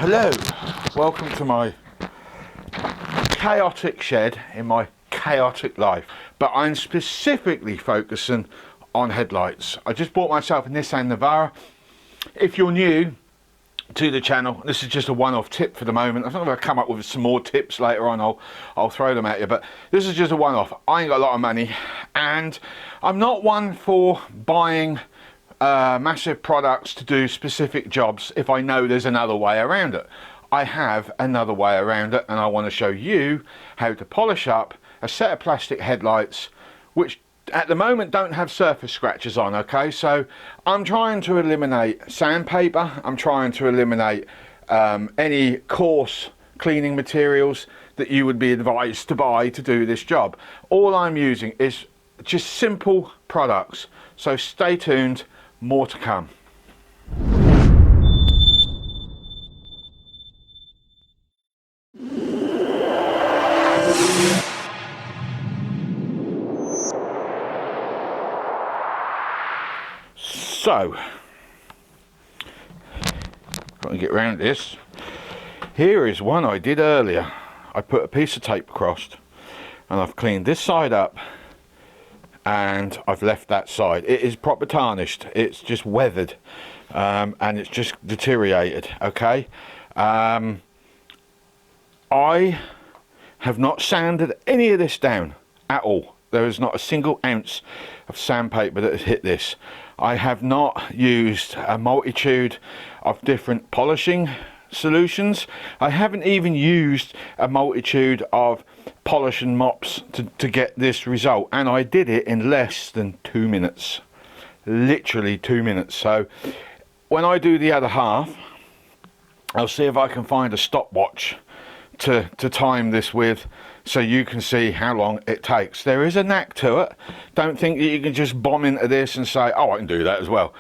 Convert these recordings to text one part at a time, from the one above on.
Hello, welcome to my chaotic shed in my chaotic life, but I'm specifically focusing on headlights. I just bought myself a Nissan Navara. If you're new to the channel, this is just a one-off tip for the moment. I think if I come up with some more tips later on, I'll throw them at you, but this is just a one-off. I ain't got a lot of money, and I'm not one for buying massive products to do specific jobs if I know there's another way around it. I have another way around it, and I want to show you how to polish up a set of plastic headlights which at the moment don't have surface scratches on. Okay, so I'm trying to eliminate sandpaper, I'm trying to eliminate any coarse cleaning materials that you would be advised to buy to do this job. All I'm using is just simple products, so stay tuned. More to come. So, got to get around this. Here is one I did earlier. I put a piece of tape across, and I've cleaned this side up, and I've left that side. It is proper tarnished, it's just weathered, and it's just deteriorated. Okay, I have not sanded any of this down at all. There is not a single ounce of sandpaper that has hit this. I have not used a multitude of different polishing solutions. I haven't even used a multitude of polish and mops to get this result, and I did it in less than 2 minutes, literally 2 minutes. So when I do the other half, I'll see if I can find a stopwatch to time this with, so you can see how long it takes. There is a knack to it. Don't think that you can just bomb into this and say, oh, I can do that as well.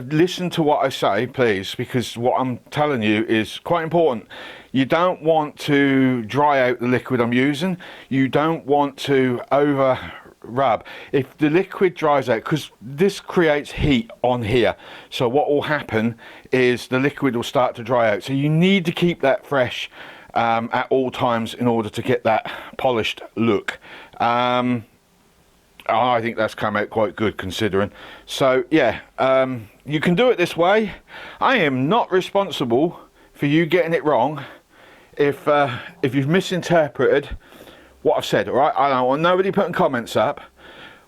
Listen to what I say, please, because what I'm telling you is quite important. You don't want to dry out the liquid I'm using. You don't want to over rub. If the liquid dries out, because this creates heat on here, so what will happen is the liquid will start to dry out. So you need to keep that fresh at all times in order to get that polished look. I think that's come out quite good considering. So yeah, you can do it this way. I am not responsible for you getting it wrong if you've misinterpreted what I've said. All right, I don't want nobody putting comments up,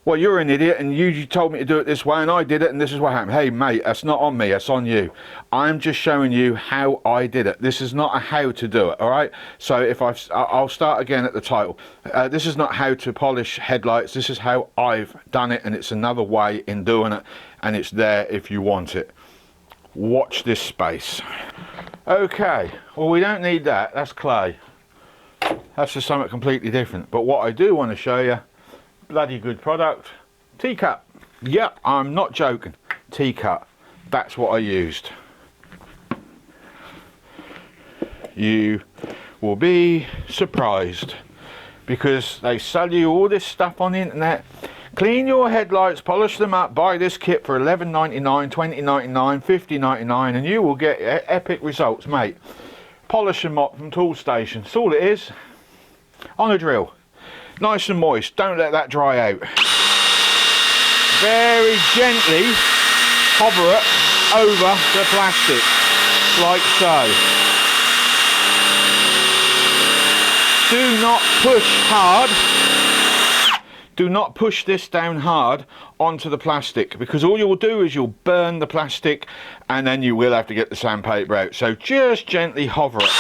well, you're an idiot and you told me to do it this way and I did it and this is what happened. Hey mate, that's not on me, that's on you. I'm just showing you how I did it. This is not a how to do it. All right, so if I'll start again at the title. This is not how to polish headlights, this is how I've done it, and it's another way in doing it, and it's there if you want it. Watch this space. Okay, well, we don't need that, that's clay. That's just something completely different. But what I do want to show you, bloody good product, teacup. Yep, I'm not joking, teacup. That's what I used. You will be surprised, because they sell you all this stuff on the internet. Clean your headlights, polish them up, buy this kit for $11.99, $20.99, $50.99, and you will get epic results, mate. Polish and mop from Tool Station. That's all it is. On a drill. Nice and moist. Don't let that dry out. Very gently hover it over the plastic, like so. Do not push hard. Do not push this down hard onto the plastic, because all you'll do is you'll burn the plastic and then you will have to get the sandpaper out. So just gently hover it.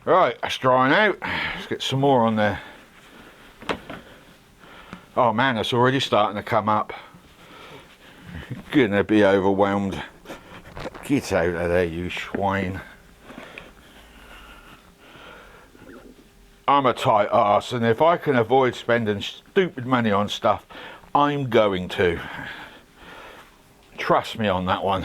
Right, that's drying out. Let's get some more on there. Oh man, it's already starting to come up. Gonna be overwhelmed. Get out of there, you swine. I'm a tight arse, and if I can avoid spending stupid money on stuff, I'm going to. Trust me on that one.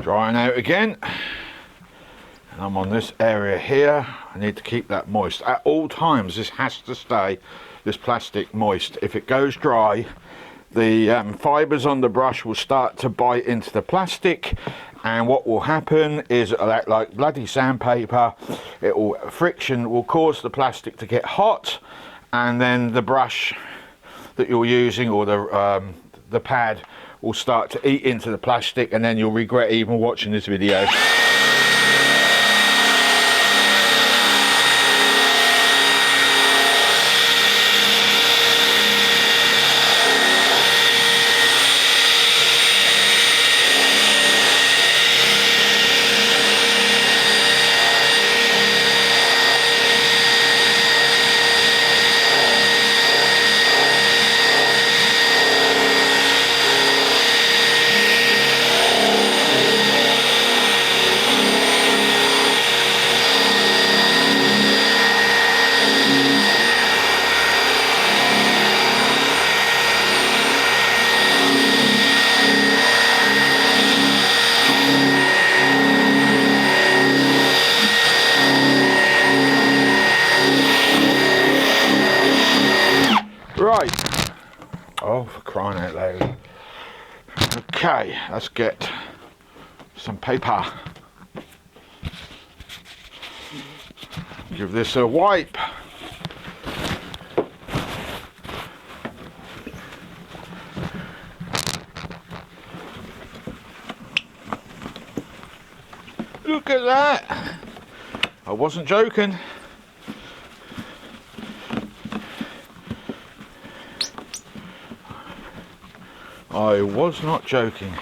Drying out again, and I'm on this area here. I need to keep that moist at all times. This has to stay, this plastic, moist. If it goes dry, the fibers on the brush will start to bite into the plastic, and what will happen is it'll act like bloody sandpaper. Friction will cause the plastic to get hot, and then the brush that you're using, or the pad, will start to eat into the plastic, and then you'll regret even watching this video. Right, oh, for crying out loud. Okay, let's get some paper. Give this a wipe. Look at that. I wasn't joking. I was not joking.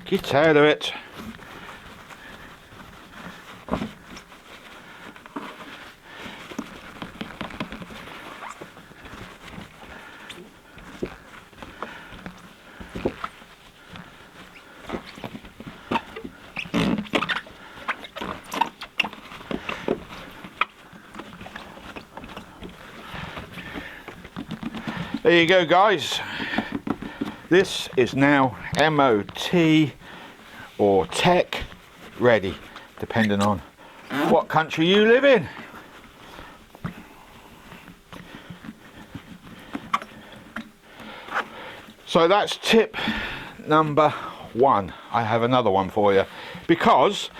Get out of it. There you go, guys. This is now MOT or tech ready, depending on what country you live in. So that's tip number one. I have another one for you, because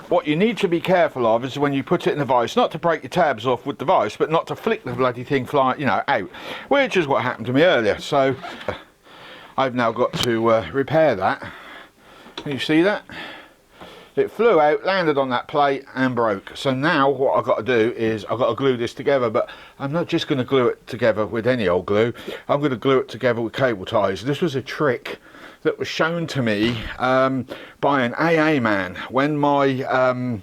what you need to be careful of is when you put it in the vise, not to break your tabs off with the vise, but not to flick the bloody thing flying, out, which is what happened to me earlier. So I've now got to repair that. Can you see that? It flew out, landed on that plate and broke. So now what I've got to do is I've got to glue this together, but I'm not just going to glue it together with any old glue. I'm going to glue it together with cable ties. This was a trick that was shown to me by an AA man when my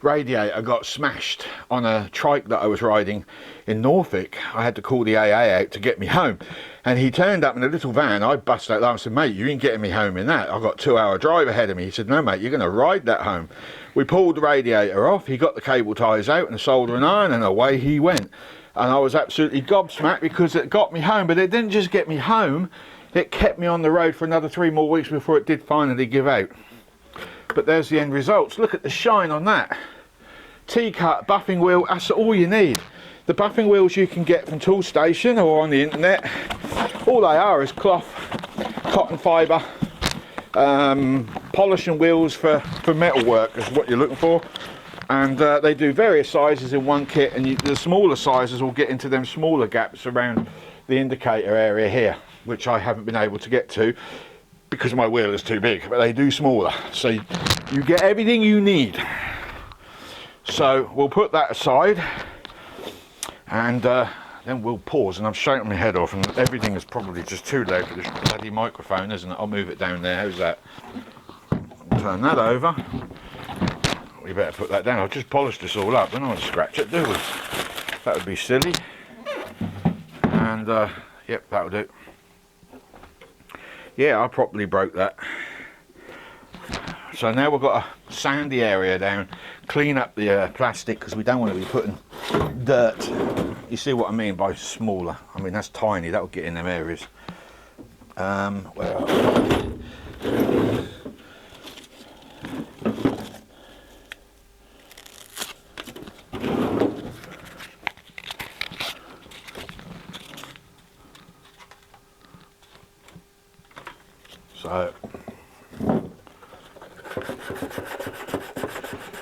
radiator got smashed on a trike that I was riding in Norfolk. I had to call the AA out to get me home, and he turned up in a little van. I bust out and said, mate, you ain't getting me home in that. I've got a 2-hour drive ahead of me. He said, no mate, you're going to ride that home. We pulled the radiator off, he got the cable ties out and the soldering iron, and away he went. And I was absolutely gobsmacked because it got me home, but it didn't just get me home, it kept me on the road for another 3 more weeks before it did finally give out. But there's the end results. Look at the shine on that. T-cut buffing wheel, that's all you need. The buffing wheels you can get from Tool Station or on the internet. All they are is cloth, cotton fibre, polishing wheels for metal work is what you're looking for. And they do various sizes in one kit, and the smaller sizes will get into them smaller gaps around the indicator area here, which I haven't been able to get to because my wheel is too big, but they do smaller, so you get everything you need. So we'll put that aside, and then we'll pause. And I'm shaking my head off, and everything is probably just too loud for this bloody microphone, isn't it? I'll move it down there. How's that? Turn that over. We better put that down. I'll just polish this all up. We don't want to scratch it, do we? That would be silly. And yep, that'll do. Yeah, I properly broke that. So now we've got a sandy area down. Clean up the plastic, because we don't want to be putting dirt. You see what I mean by smaller? I mean, that's tiny. That'll get in them areas. Where are we? So,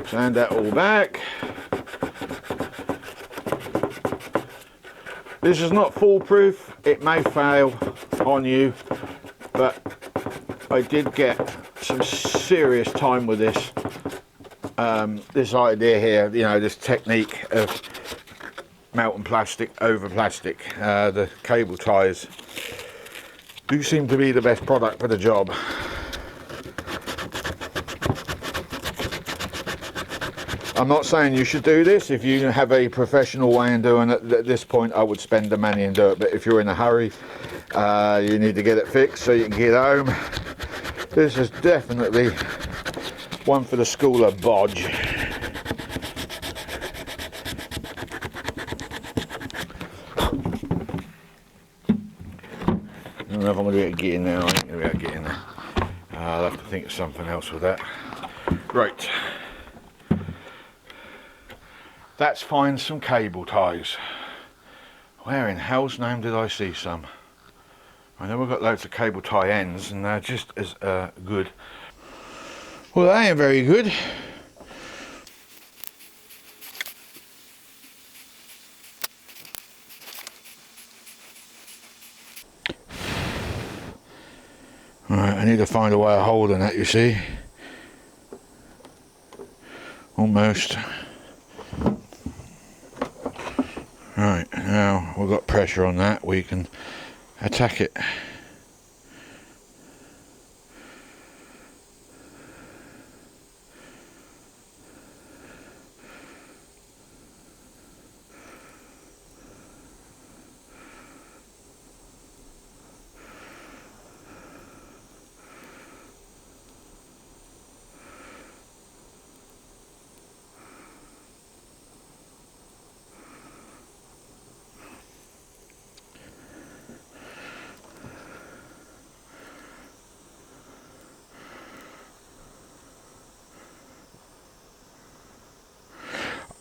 sand that all back. This is not foolproof, it may fail on you, but I did get some serious time with this. This idea here, you know, this technique of melting plastic over plastic. The cable ties do seem to be the best product for the job. I'm not saying you should do this. If you have a professional way in doing it, at this point I would spend the money and do it. But if you're in a hurry, you need to get it fixed so you can get home. This is definitely one for the school of bodge. I don't know if I'm going to be able to get in there. I ain't going to be able to get in there. I'll have to think of something else with that. Right. Let's find some cable ties. Where in hell's name did I see some? I know we've got loads of cable tie ends, and they're just as good. Well, they ain't very good. Right, I need to find a way of holding that, you see. Almost. Right, now we've got pressure on that, we can attack it.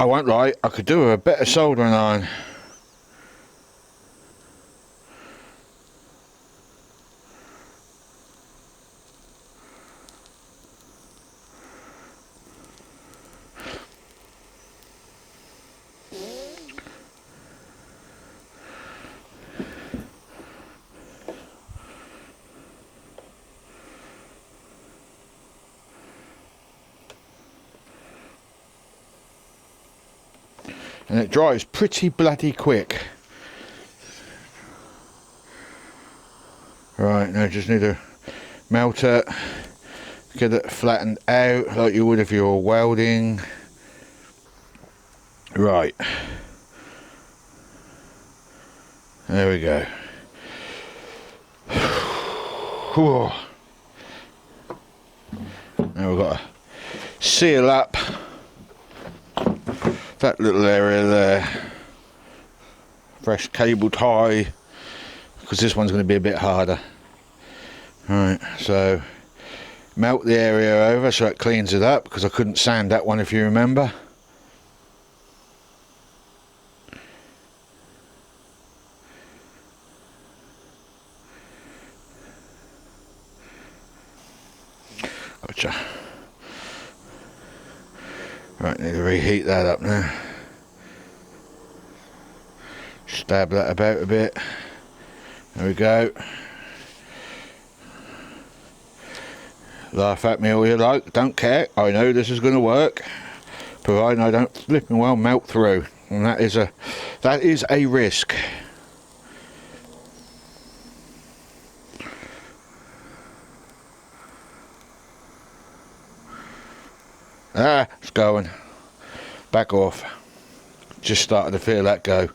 I won't lie, I could do with a better soldering iron. And it dries pretty bloody quick. Right, now just need to melt it, get it flattened out like you would if you were welding. Right. There we go. Now we've got to seal up that little area there. Fresh cable tie, because this one's going to be a bit harder. Right, so melt the area over so it cleans it up, because I couldn't sand that one, if you remember. Gotcha. Right, need to reheat that up now. Stab that about a bit. There we go. Laugh at me all you like, don't care. I know this is going to work, providing I don't flipping well melt through, and that is a risk. Ah, it's going. Back off. Just started to feel that go.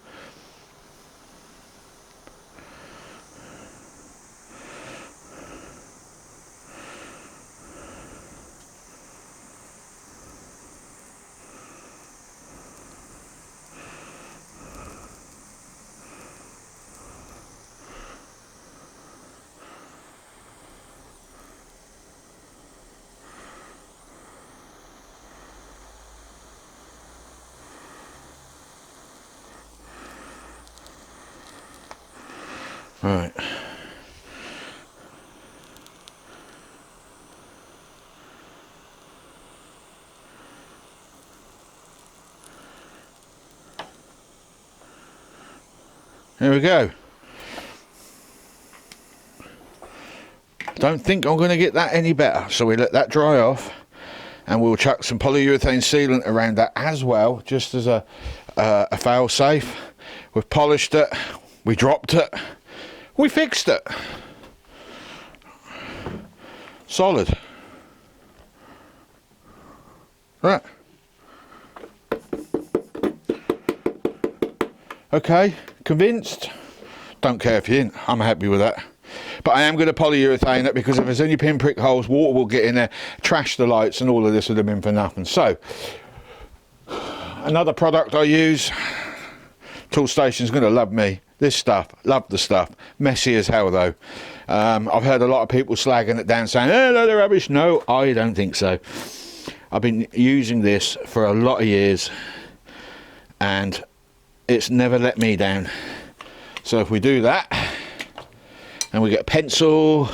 Right. There we go. Don't think I'm going to get that any better, so we let that dry off, and we'll chuck some polyurethane sealant around that as well, just as a fail safe. We've polished it, we dropped it, we fixed it. Solid. Right. Okay, convinced? Don't care if you ain't, I'm happy with that. But I am going to polyurethane it, because if there's any pinprick holes, water will get in there, trash the lights, and all of this would have been for nothing. So, another product I use, Toolstation's going to love me. This stuff, love the stuff. Messy as hell though. I've heard a lot of people slagging it down, saying, oh, no, they're rubbish. No, I don't think so. I've been using this for a lot of years, and it's never let me down. So if we do that, and we get a pencil,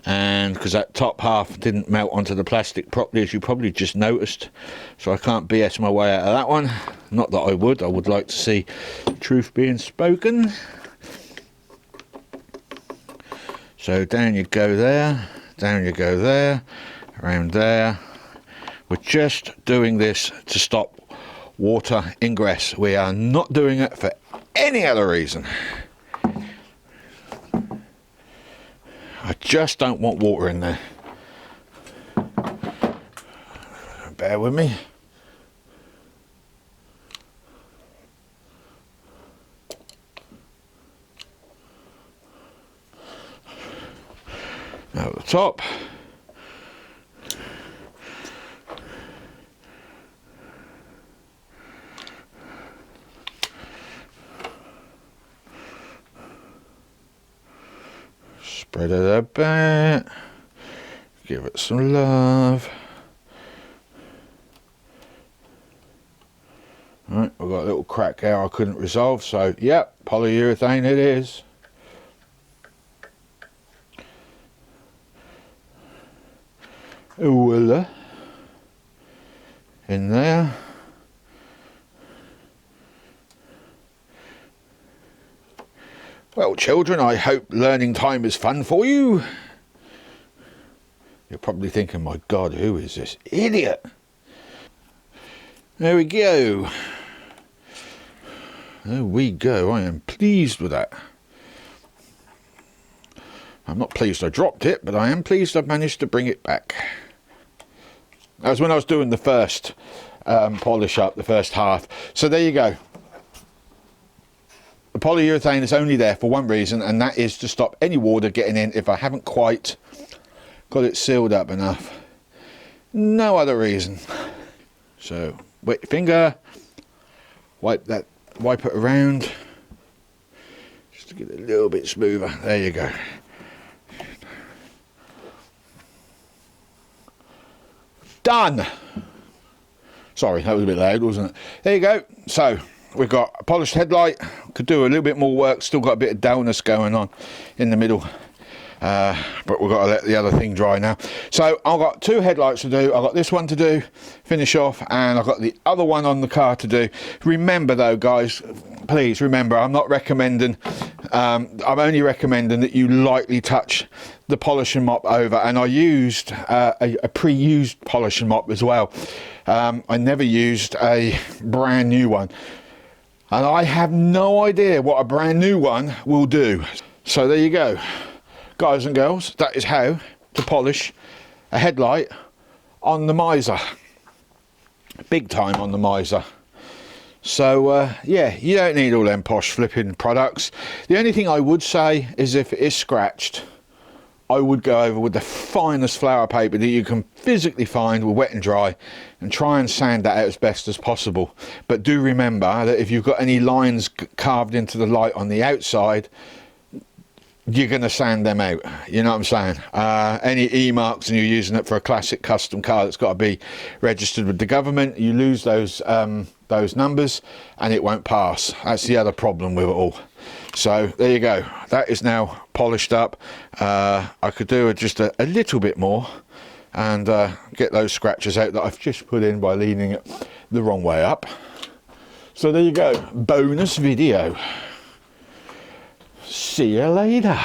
and because that top half didn't melt onto the plastic properly, as you probably just noticed, so I can't BS my way out of that one. Not that I would like to see truth being spoken. So down you go there, down you go there, around there. We're just doing this to stop water ingress. We are not doing it for any other reason. I just don't want water in there. Bear with me. Now at the top. Spread it a bit, give it some love. Right, we've got a little crack there I couldn't resolve, so yep, polyurethane it is. Voila. In there. Well, children, I hope learning time is fun for you. You're probably thinking, my God, who is this idiot? There we go. There we go. I am pleased with that. I'm not pleased I dropped it, but I am pleased I've managed to bring it back. That was when I was doing the first polish up the first half. So there you go. The polyurethane is only there for one reason, and that is to stop any water getting in if I haven't quite got it sealed up enough. No other reason. So wet your finger, wipe it around just to get it a little bit smoother. There you go. Done. Sorry, that was a bit loud, wasn't it? There you go. So we've got a polished headlight. Could do a little bit more work. Still got a bit of dullness going on in the middle. But we've got to let the other thing dry now. So I've got two headlights to do. I've got this one to do, finish off, and I've got the other one on the car to do. Remember though, guys, please remember, I'm not recommending, I'm only recommending that you lightly touch the polishing mop over, and I used a pre-used polishing mop as well. I never used a brand new one, and I have no idea what a brand new one will do. So there you go, guys and girls, that is how to polish a headlight on the Miser. Big time on the Miser. So yeah, you don't need all them posh flipping products. The only thing I would say is if it is scratched, I would go over with the finest flour paper that you can physically find with wet and dry, and try and sand that out as best as possible. But do remember that if you've got any lines carved into the light on the outside, you're going to sand them out, you know what I'm saying? Any E-marks and you're using it for a classic custom car that's got to be registered with the government, you lose those numbers and it won't pass. That's the other problem with it all. So there you go, that is now polished up. I could do just a little bit more and get those scratches out that I've just put in by leaning it the wrong way up. So there you go, bonus video. See you later.